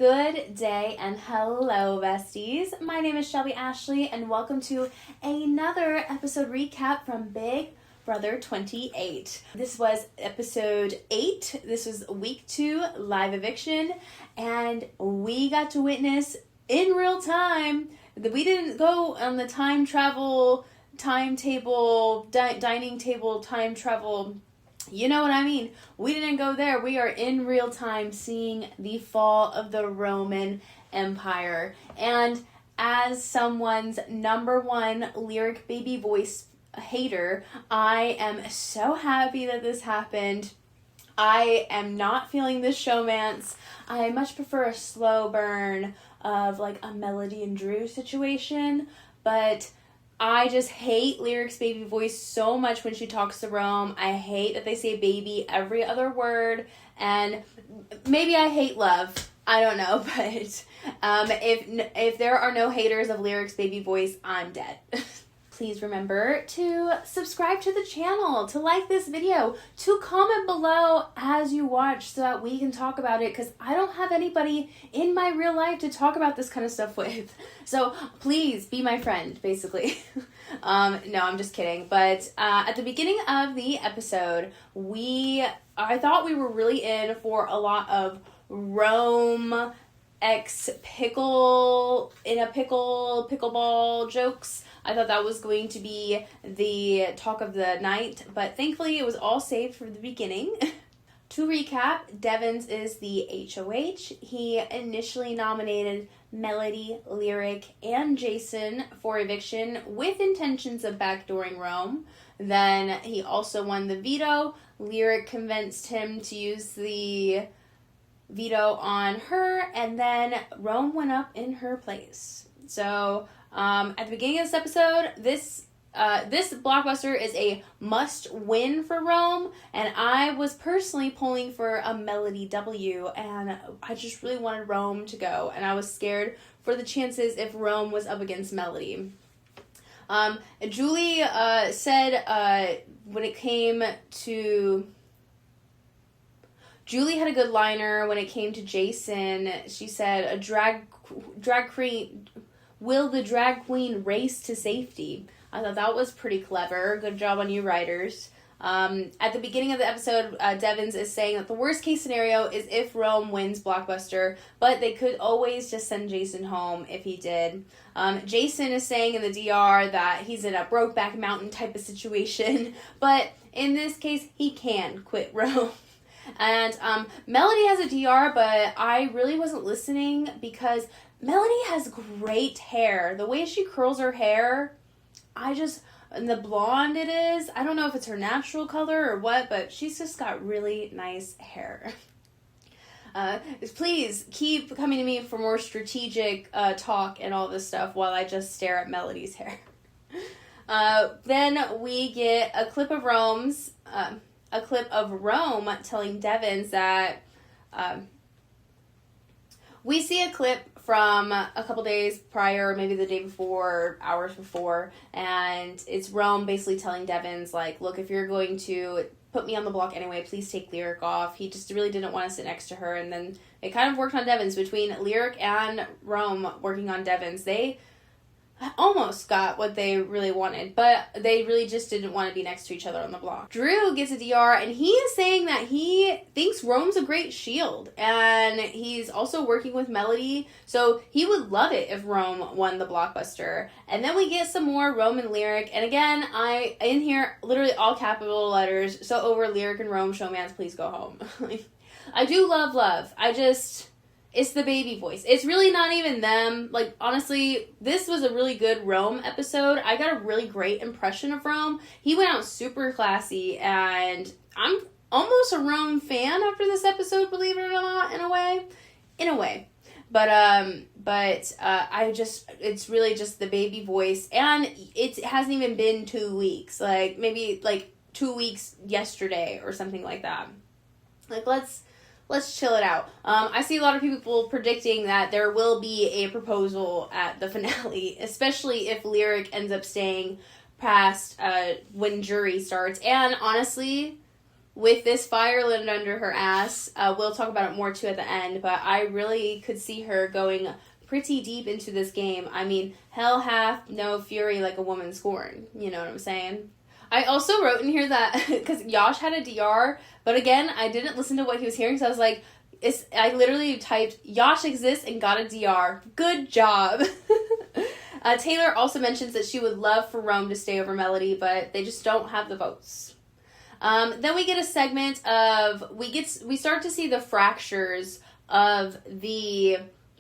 Good day and hello, besties. My name is Shelby Ashley and welcome to another episode recap from Big Brother 28. This was episode 8. This was week 2, live eviction, and we got to witness in real time that we didn't go on the time travel, timetable, dining table, time travel. You know what I mean? We didn't go there. We are in real time seeing the fall of the Roman Empire. And as someone's number one lyric baby voice hater, I am so happy that this happened. I am not feeling this showmance. I much prefer a slow burn of like a Melody and Drew situation, but I just hate Lyric's baby voice so much when she talks to Rome. I hate that they say baby every other word, and maybe I hate love. I don't know, but if there are no haters of Lyric's baby voice, I'm dead. Please remember to subscribe to the channel, to like this video, to comment below as you watch so that we can talk about it, because I don't have anybody in my real life to talk about this kind of stuff with. So please be my friend, basically. No, I'm just kidding. But at the beginning of the episode, I thought we were really in for a lot of Rome X pickleball jokes. I thought that was going to be the talk of the night, but thankfully it was all saved for the beginning. To recap, Devins is the HOH. He initially nominated Melody, Lyric, and Jason for eviction with intentions of backdooring Rome. Then he also won the veto. Lyric convinced him to use the veto on her, and then Rome went up in her place. So at the beginning of this episode, this blockbuster is a must-win for Rome, and I was personally pulling for a Melody W, and I just really wanted Rome to go, and I was scared for the chances if Rome was up against Melody. Julie said when it came to... Julie had a good liner when it came to Jason. She said, drag queen... Will the drag queen race to safety? I thought that was pretty clever. Good job on you writers. At the beginning of the episode, Devins is saying that the worst case scenario is if Rome wins Blockbuster, but they could always just send Jason home if he did. Jason is saying in the DR that he's in a Brokeback Mountain type of situation, but in this case, he can quit Rome. And Melody has a DR, but I really wasn't listening because Melody has great hair. The way she curls her hair, and the blonde it is, I don't know if it's her natural color or what, but she's just got really nice hair. Please keep coming to me for more strategic talk and all this stuff while I just stare at Melody's hair. Then we get a clip of Rome telling Devins that we see a clip from a couple days prior, maybe the day before, hours before, and it's Rome basically telling Devins, like, look, if you're going to put me on the block anyway, please take Lyric off. He just really didn't want to sit next to her, and then it kind of worked on Devins. Between Lyric and Rome working on Devins, they almost got what they really wanted, but they really just didn't want to be next to each other on the block. Drew gets a DR, and he is saying that he thinks Rome's a great shield, and he's also working with Melody, so he would love it if Rome won the blockbuster. And then we get some more Rome and Lyric, and again, in here, literally all capital letters, so over Lyric and Rome, showmance, please go home. I do love. It's the baby voice. It's really not even them. Like, honestly, this was a really good Rome episode. I got a really great impression of Rome. He went out super classy, and I'm almost a Rome fan after this episode, believe it or not, in a way. But it's really just the baby voice, and it hasn't even been 2 weeks. Like, maybe, 2 weeks yesterday or something like that. Like, let's chill it out. I see a lot of people predicting that there will be a proposal at the finale, especially if Lyric ends up staying past when jury starts. And honestly, with this fire lit under her ass, we'll talk about it more too at the end, but I really could see her going pretty deep into this game. I mean, hell hath no fury like a woman scorned. You know what I'm saying? I also wrote in here that, because Yash had a DR, but again, I didn't listen to what he was hearing, so I was like, I literally typed, Yash exists and got a DR. Good job. Taylor also mentions that she would love for Rome to stay over Melody, but they just don't have the votes. Then we get a segment of, we start to see the fractures of the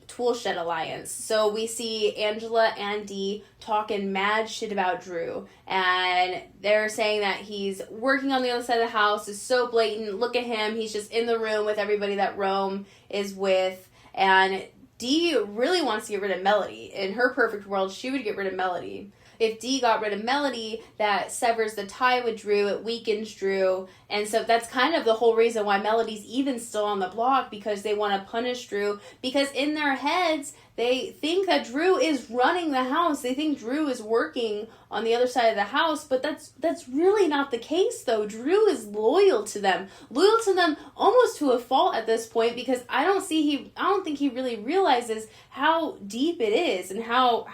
Toolshed Alliance. So we see Angela and Dee talking mad shit about Drew, and they're saying that he's working on the other side of the house, is so blatant, look at him, he's just in the room with everybody that Rome is with, and Dee really wants to get rid of Melody. In her perfect world, she would get rid of Melody. If Dee got rid of Melody, that severs the tie with Drew, it weakens Drew, and so that's kind of the whole reason why Melody's even still on the block, because they want to punish Drew, because in their heads, they think that Drew is running the house, they think Drew is working on the other side of the house, but that's really not the case, though. Drew is loyal to them almost to a fault at this point, because I don't think he really realizes how deep it is, and how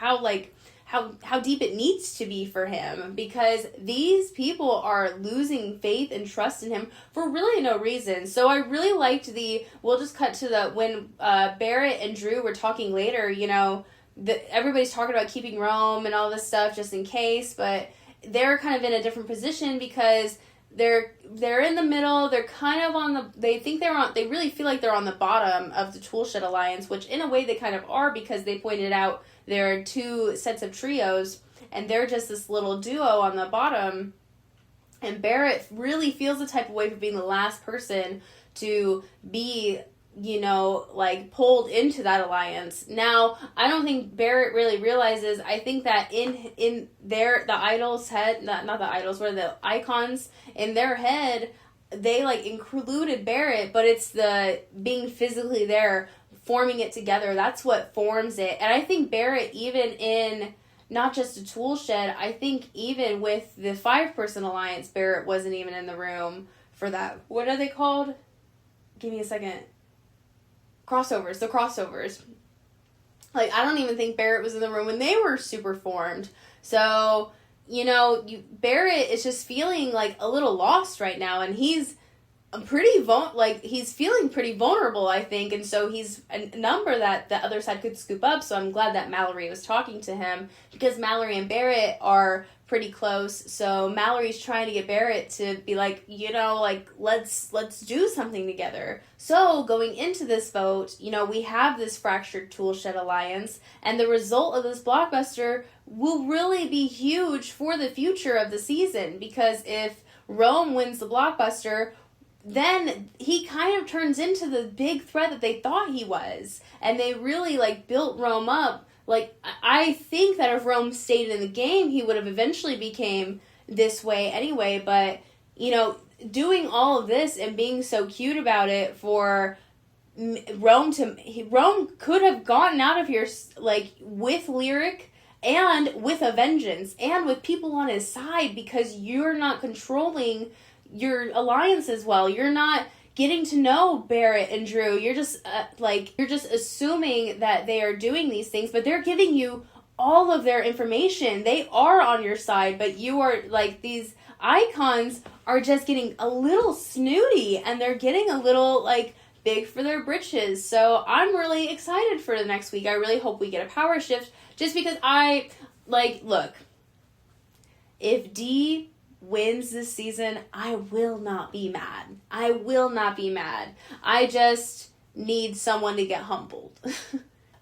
deep it needs to be for him, because these people are losing faith and trust in him for really no reason. So I really liked we'll just cut to when Barrett and Drew were talking later, you know, everybody's talking about keeping Rome and all this stuff just in case, but they're kind of in a different position because they're in the middle, they're kind of they really feel like they're on the bottom of the Toolshed Alliance, which in a way they kind of are, because they pointed out there are two sets of trios, and they're just this little duo on the bottom. And Barrett really feels the type of way for being the last person to be, you know, like, pulled into that alliance. Now, I don't think Barrett really realizes, I think that the idols' head, not the idols, where the icons, in their head, they, like, included Barrett, but it's the being physically there, forming it together, that's what forms it. And I think Barrett, even in not just a Toolshed, I think even with the 5-person alliance, Barrett wasn't even in the room for that. What are they called? Give me a second. The crossovers. Like, I don't even think Barrett was in the room when they were super formed. So, you know, Barrett is just feeling like a little lost right now, and he's he's feeling pretty vulnerable, I think, and so he's a number that the other side could scoop up, so I'm glad that Mallory was talking to him, because Mallory and Barrett are pretty close, so Mallory's trying to get Barrett to be like, you know, like, let's do something together. So, going into this vote, you know, we have this fractured Toolshed Alliance, and the result of this blockbuster will really be huge for the future of the season, because if Rome wins the blockbuster, then he kind of turns into the big threat that they thought he was. And they really, like, built Rome up. Like, I think that if Rome stayed in the game, he would have eventually became this way anyway. But, you know, doing all of this and being so cute about it for Rome could have gotten out of here, like, with Lyric and with a vengeance and with people on his side, because you're not controlling your alliance as well. You're not getting to know Barrett and Drew. You're just you're just assuming that they are doing these things, but they're giving you all of their information. They are on your side, but you are, like, these icons are just getting a little snooty, and they're getting a little, like, big for their britches. So I'm really excited for the next week. I really hope we get a power shift, just because look, if Dee wins this season, I will not be mad. I just need someone to get humbled.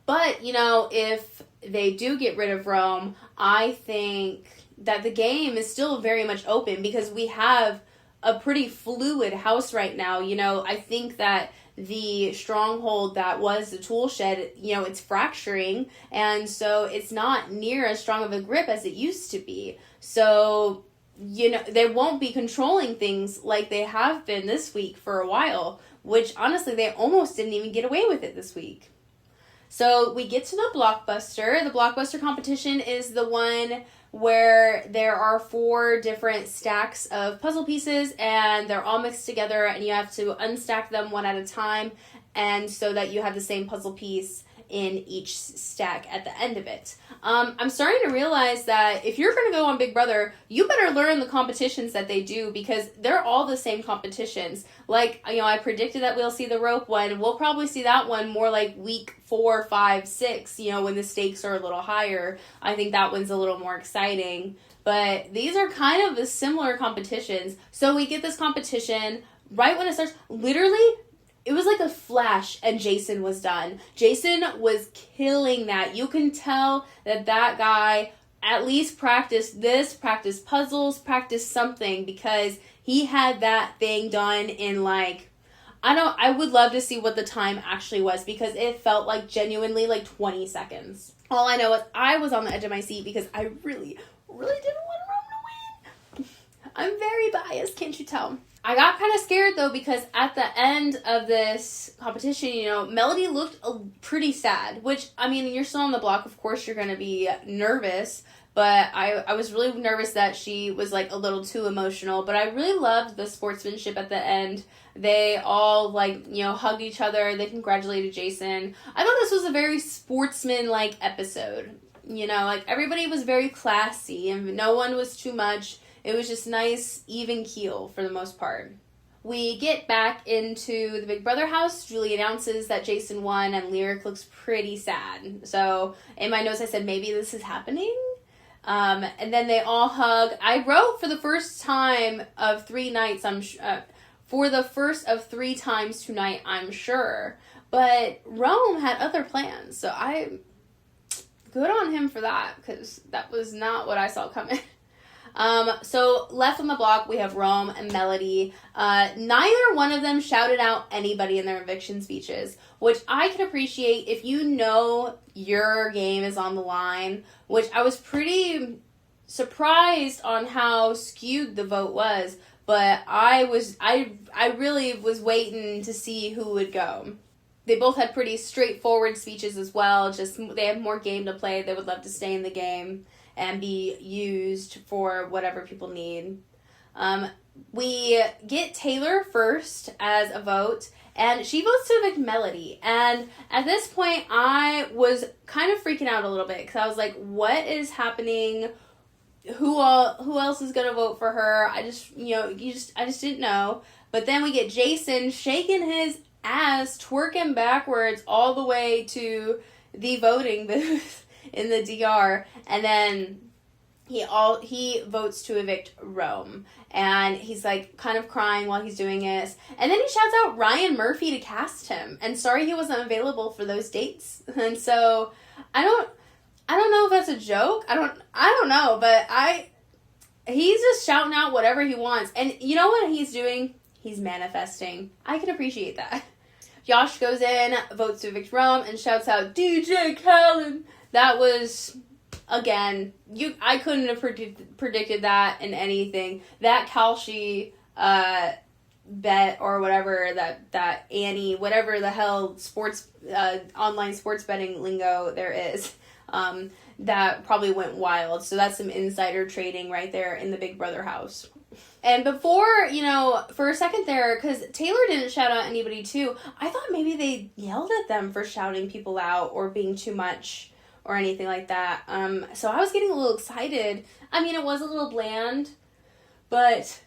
But, you know, if they do get rid of Rome, I think that the game is still very much open, because we have a pretty fluid house right now. You know, I think that the stronghold that was the Toolshed, you know, it's fracturing, and so it's not near as strong of a grip as it used to be. So, you know, they won't be controlling things like they have been this week for a while, which honestly they almost didn't even get away with it this week. So we get to the blockbuster. The blockbuster competition is the one where there are 4 different stacks of puzzle pieces, and they're all mixed together, and you have to unstack them one at a time, and so that you have the same puzzle piece in each stack at the end of it. I'm starting to realize that if you're going to go on Big Brother, you better learn the competitions that they do, because they're all the same competitions. Like, I predicted that we'll see the rope one. We'll probably see that one more like week 4, 5, 6, when the stakes are a little higher. I think that one's a little more exciting. But these are kind of the similar competitions. So we get this competition right when it starts. Literally, it was like a flash and Jason was done. Jason was killing that. You can tell that guy at least practiced puzzles, practiced something, because he had that thing done in I would love to see what the time actually was, because it felt like genuinely 20 seconds. All I know is I was on the edge of my seat because I really, really didn't want Rome to win. I'm very biased, can't you tell? I got kind of scared, though, because at the end of this competition, Melody looked pretty sad, which, you're still on the block. Of course, you're going to be nervous, but I was really nervous that she was, a little too emotional, but I really loved the sportsmanship at the end. They all, hugged each other. They congratulated Jason. I thought this was a very sportsman-like episode. Everybody was very classy, and no one was too much. It was just nice, even keel for the most part. We get back into the Big Brother house. Julie announces that Jason won, and Lyric looks pretty sad. So in my notes I said, maybe this is happening. And then they all hug. I wrote for the first time of 3 nights, for the first of 3 times tonight, I'm sure. But Rome had other plans, so good on him for that, because that was not what I saw coming. So left on the block, we have Rome and Melody. Neither one of them shouted out anybody in their eviction speeches, which I can appreciate if you know your game is on the line, which I was pretty surprised on how skewed the vote was, but I really was waiting to see who would go. They both had pretty straightforward speeches as well, just they have more game to play. They would love to stay in the game and be used for whatever people need. We get Taylor first as a vote, and she votes to evict Melody. And at this point, I was kind of freaking out a little bit, because I was like, what is happening? Who else is going to vote for her? I just didn't know. But then we get Jason shaking his ass, twerking backwards all the way to the voting booth in the DR, and then he votes to evict Rome, and he's kind of crying while he's doing it, and then he shouts out Ryan Murphy to cast him, and sorry he wasn't available for those dates. And so I don't know if that's a joke. I don't know, but he's just shouting out whatever he wants, and you know what he's doing? He's manifesting. I can appreciate that. Josh goes in, votes to evict Rome, and shouts out DJ Khaled. That was, again, I couldn't have predicted that in anything. That Kalshi bet or whatever, that Annie, whatever the hell sports online sports betting lingo there is, that probably went wild. So that's some insider trading right there in the Big Brother house. And before, for a second there, because Taylor didn't shout out anybody too, I thought maybe they yelled at them for shouting people out or being too much or anything like that. So I was getting a little excited. It was a little bland, but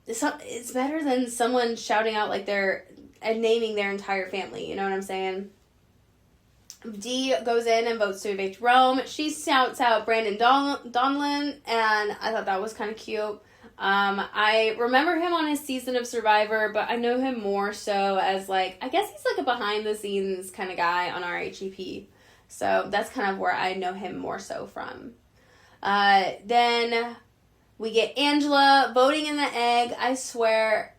it's better than someone shouting out and naming their entire family. You know what I'm saying? Dee goes in and votes to evict Rome. She shouts out Brandon Donlin, and I thought that was kind of cute. I remember him on his season of Survivor, but I know him more so as I guess he's a behind the scenes kind of guy on RHEP. So that's kind of where I know him more so from. Then we get Angela voting in the egg. I swear,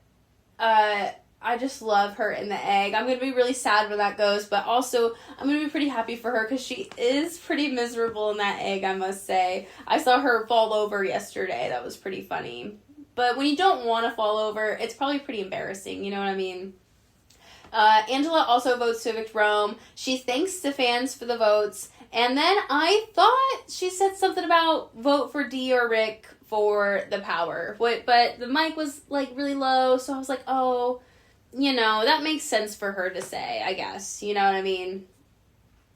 I just love her in the egg. I'm going to be really sad when that goes, but also I'm going to be pretty happy for her because she is pretty miserable in that egg, I must say. I saw her fall over yesterday. That was pretty funny. But when you don't want to fall over, it's probably pretty embarrassing, you know what I mean? Angela also votes to evict Rome. She thanks the fans for the votes. And then I thought she said something about vote for Dee or Rick for the power. But the mic was, like, really low, so I was like, oh, you know, that makes sense for her to say, I guess. You know what I mean?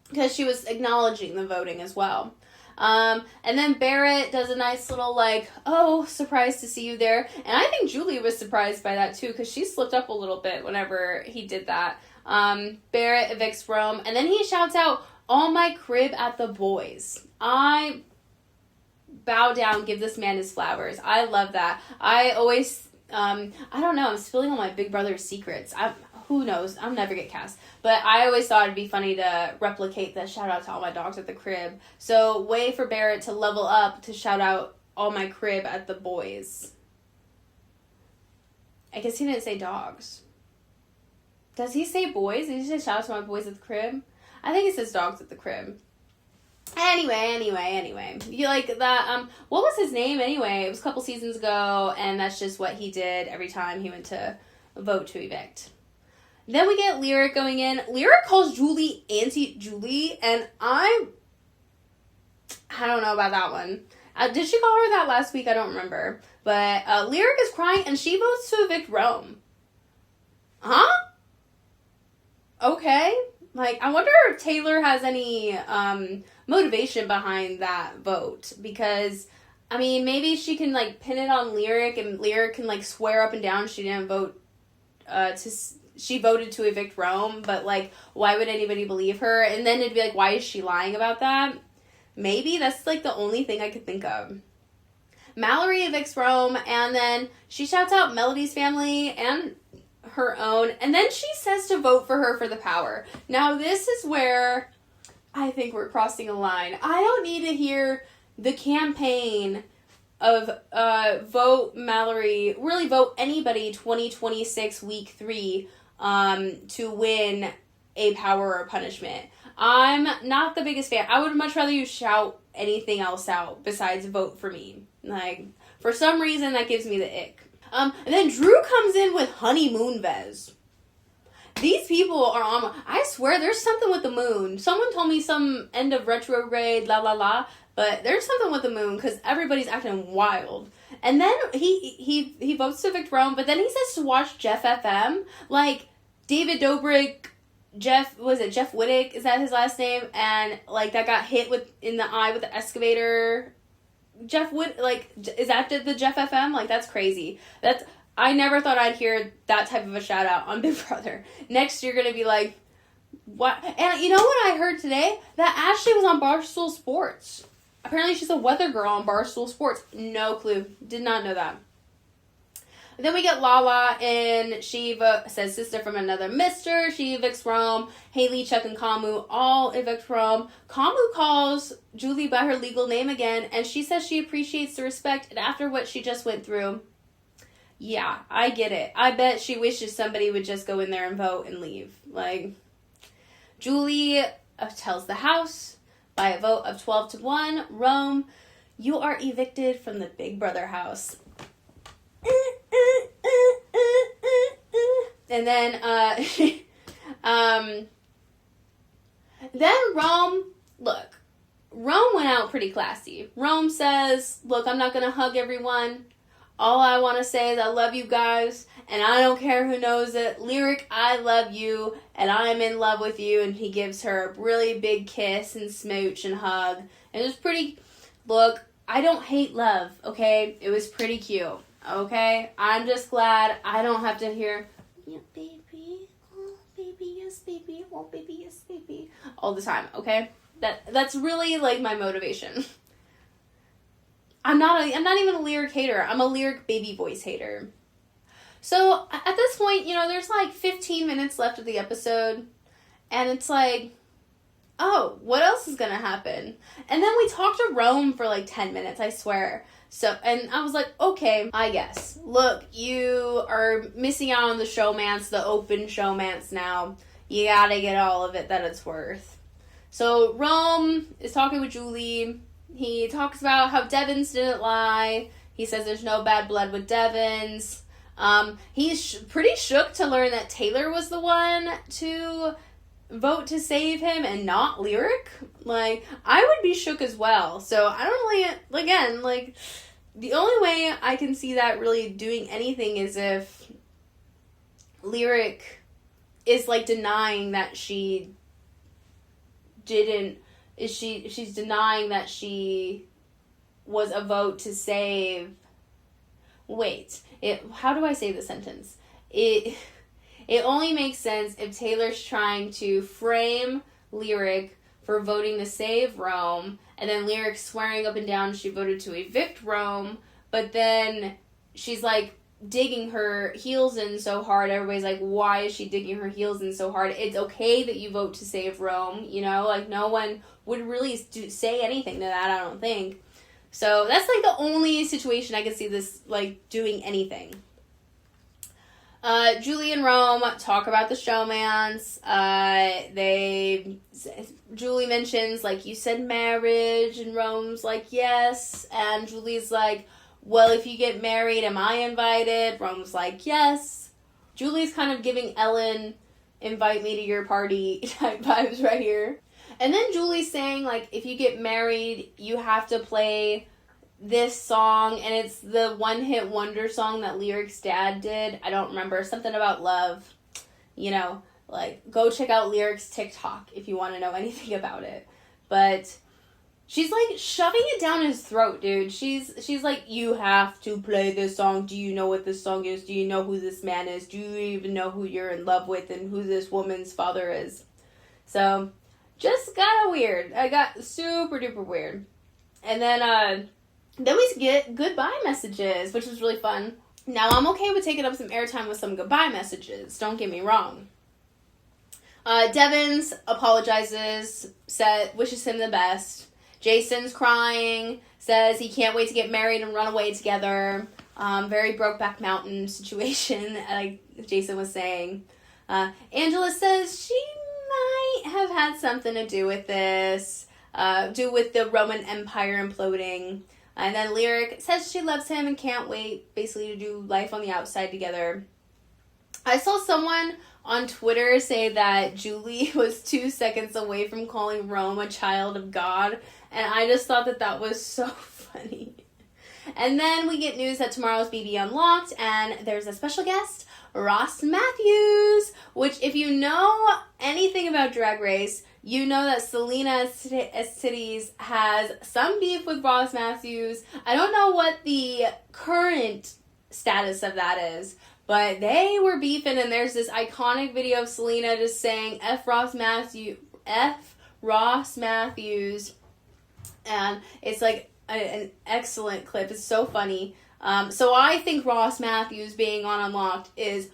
Because she was acknowledging the voting as well. And then Barrett does a nice little, like, oh, surprised to see you there. And I think Julie was surprised by that, too, because she slipped up a little bit whenever he did that. Barrett evicts Rome. And then he shouts out, all my crib at the boys. I bow down, give this man his flowers. I love that. I always, I don't know, I'm spilling all my big brother's secrets. Who knows? I'll never get cast. But I always thought it'd be funny to replicate the shout out to all my dogs at the crib. So way for Barrett to level up to shout out all my crib at the boys. I guess he didn't say dogs. Does he say boys? Did he say shout out to my boys at the crib? I think he says dogs at the crib. Anyway. You like that, what was his name anyway? It was a couple seasons ago, and that's just what he did every time he went to vote to evict. Then we get Lyric going in. Lyric calls Julie Auntie Julie, and I don't know about that one. Did she call her that last week? I don't remember. But Lyric is crying, and she votes to evict Rome. Huh? Okay. Like, I wonder if Taylor has any motivation behind that vote. Because, I mean, maybe she can, like, pin it on Lyric, and Lyric can, like, swear up and down she didn't vote she voted to evict Rome, but, like, why would anybody believe her? And then it'd be like, why is she lying about that? Maybe that's, like, the only thing I could think of. Mallory evicts Rome, and then she shouts out Melody's family and her own, and then she says to vote for her for the power. Now, this is where I think we're crossing a line. I don't need to hear the campaign of vote Mallory, really vote anybody 2026 week 3 to win a power or punishment. I'm not the biggest fan. I would much rather you shout anything else out besides vote for me. Like, for some reason, that gives me the ick. And then Drew comes in with honeymoon Vez. These people are on... I swear, there's something with the moon. Someone told me some end of retrograde, la la la. But there's something with the moon, because everybody's acting wild. And then he votes to evict Rome, but then he says to watch Jeff FM. Like, David Dobrik, Jeff Wittick? Is that his last name? And, like, that got hit in the eye with the excavator. Jeff Wood, like, is that the Jeff FM? Like, that's crazy. I never thought I'd hear that type of a shout out on Big Brother. Next, you're gonna be like, what? And you know what I heard today? That Ashley was on Barstool Sports. Apparently, she's a weather girl on Barstool Sports. No clue. Did not know that. Then we get Lala, and she says sister from another mister. She evicts Rome. Haley, Chuck, and Kamu all evict Rome. Kamu calls Julie by her legal name again, and she says she appreciates the respect, and after what she just went through, yeah, I get it. I bet she wishes somebody would just go in there and vote and leave. Like, Julie tells the house, by a vote of 12-1, Rome, you are evicted from the Big Brother house. And then, then Rome went out pretty classy. Rome says, look, I'm not going to hug everyone. All I want to say is I love you guys, and I don't care who knows it. Lyric, I love you, and I'm in love with you. And he gives her a really big kiss and smooch and hug. And it was pretty, look, I don't hate love, okay? It was pretty cute, okay? I'm just glad I don't have to hear, yeah, baby, oh, baby, yes, baby, oh, baby, yes, baby, all the time, okay? That's really, like, my motivation. I'm not even a Lyric hater. I'm a Lyric baby voice hater. So, at this point, you know, there's like 15 minutes left of the episode. And it's like, oh, what else is going to happen? And then we talked to Rome for like 10 minutes, I swear. So, and I was like, okay, I guess. Look, you are missing out on the showmance, the open showmance now. You gotta get all of it that it's worth. So, Rome is talking with Julie. He talks about how Devins didn't lie. He says there's no bad blood with Devins. He's pretty shook to learn that Taylor was the one to vote to save him and not Lyric. Like, I would be shook as well. So I don't really, again, like, the only way I can see that really doing anything is if Lyric is, like, denying that she didn't, she's denying that she was a vote to save, how do I say the sentence? It only makes sense if Taylor's trying to frame Lyric for voting to save Rome, and then Lyric swearing up and down she voted to evict Rome, but then she's, like, digging her heels in so hard. Everybody's like, why is she digging her heels in so hard? It's okay that you vote to save Rome, you know? Like, no one would really say anything to that, I don't think. So that's, like, the only situation I could see this, like, doing anything. Julie and Rome talk about the showmans. Julie mentions, like, you said marriage, and Rome's like, yes, and Julie's like, well, if you get married, am I invited? Rome's like, yes. Julie's kind of giving Ellen, invite me to your party type vibes right here. And then Julie's saying, like, if you get married, you have to play this song, and it's the one-hit wonder song that Lyric's dad did. I don't remember. Something about love. You know, like, go check out Lyric's TikTok if you want to know anything about it. But she's, like, shoving it down his throat, dude. She's like, you have to play this song. Do you know what this song is? Do you know who this man is? Do you even know who you're in love with and who this woman's father is? So, just got weird. I got super duper weird. And then we get goodbye messages, which was really fun. Now, I'm okay with taking up some airtime with some goodbye messages. Don't get me wrong. Devins apologizes, wishes him the best. Jason's crying, says he can't wait to get married and run away together. Very Brokeback Mountain situation, like Jason was saying. Angela says she might have had something to do with this, do with the Roman Empire imploding. And then Lyric says she loves him and can't wait, basically, to do life on the outside together. I saw someone on Twitter say that Julie was 2 seconds away from calling Rome a child of God, and I just thought that was so funny. And then we get news that tomorrow's BB Unlocked, and there's a special guest, Ross Matthews, which, if you know anything about Drag Race, you know that Selena Cities has some beef with Ross Matthews. I don't know what the current status of that is, but they were beefing, and there's this iconic video of Selena just saying F Ross Matthews, and it's like an excellent clip. It's so funny. So I think Ross Matthews being on Unlocked is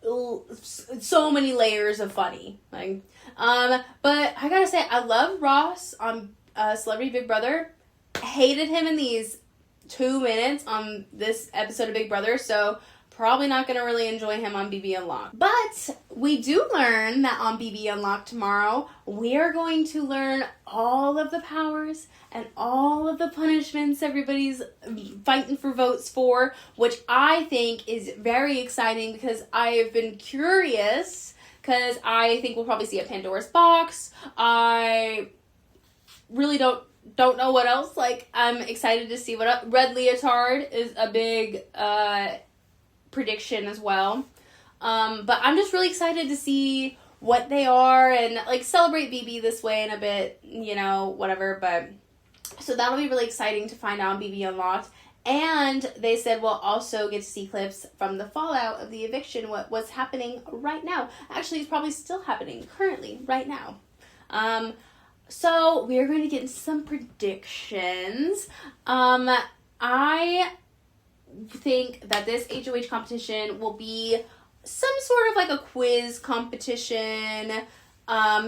so many layers of funny. Like, but I gotta say, I love Ross on Celebrity Big Brother. Hated him in these 2 minutes on this episode of Big Brother, so probably not gonna really enjoy him on BB Unlocked. But we do learn that on BB Unlocked tomorrow, we are going to learn all of the powers and all of the punishments everybody's fighting for votes for, which I think is very exciting because I have been curious, because I think we'll probably see a Pandora's box. I really don't know what else. Like, I'm excited to see what Red Leotard is a big prediction as well. But I'm just really excited to see what they are and, like, celebrate BB this way in a bit, you know, whatever. But so that'll be really exciting to find out on BB Unlocked. And they said we'll also get to see clips from the fallout of the eviction, what's happening right now. Actually, it's probably still happening currently right now. So we're going to get into some predictions. I think that this HOH competition will be some sort of like a quiz competition,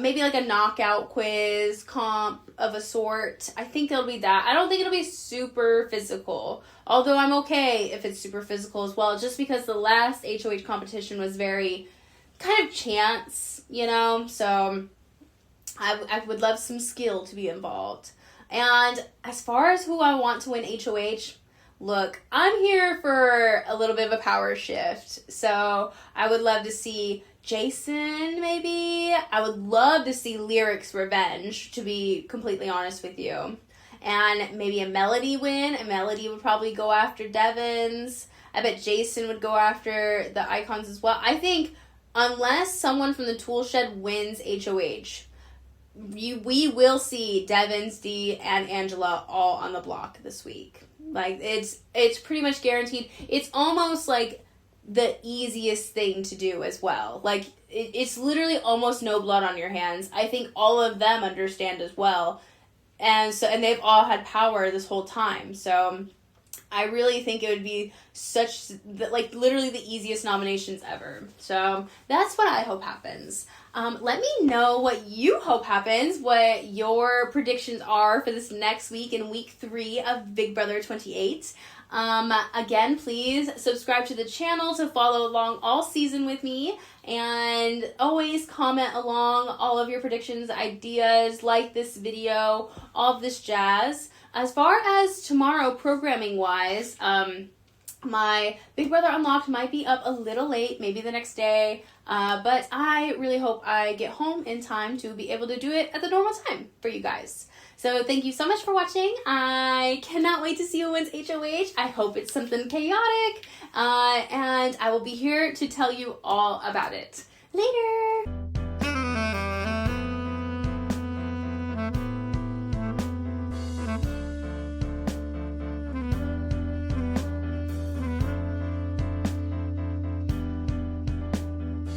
maybe like a knockout quiz comp of a sort. I think it'll be that. I don't think it'll be super physical, although I'm okay if it's super physical as well, just because the last HOH competition was very kind of chance, you know, so I would love some skill to be involved. And as far as who I want to win HOH, look, I'm here for a little bit of a power shift. So I would love to see Jason, maybe. I would love to see Lyric's revenge, to be completely honest with you. And maybe a Melody win. A Melody would probably go after Devon's. I bet Jason would go after the Icons as well. I think unless someone from the Tool Shed wins HOH, we will see Devon's, Dee, and Angela all on the block this week. Like, it's pretty much guaranteed. It's almost like the easiest thing to do as well. Like, it's literally almost no blood on your hands. I think all of them understand as well. And they've all had power this whole time. So I really think it would be literally the easiest nominations ever. So that's what I hope happens. Let me know what you hope happens, what your predictions are for this next week in week 3 of Big Brother 28. Again, please subscribe to the channel to follow along all season with me, and always comment along all of your predictions, ideas, like this video, all of this jazz. As far as tomorrow programming wise, my Big Brother Unlocked might be up a little late, maybe the next day, but I really hope I get home in time to be able to do it at the normal time for you guys. So thank you so much for watching. I cannot wait to see who wins HOH. I hope it's something chaotic, and I will be here to tell you all about it. Later!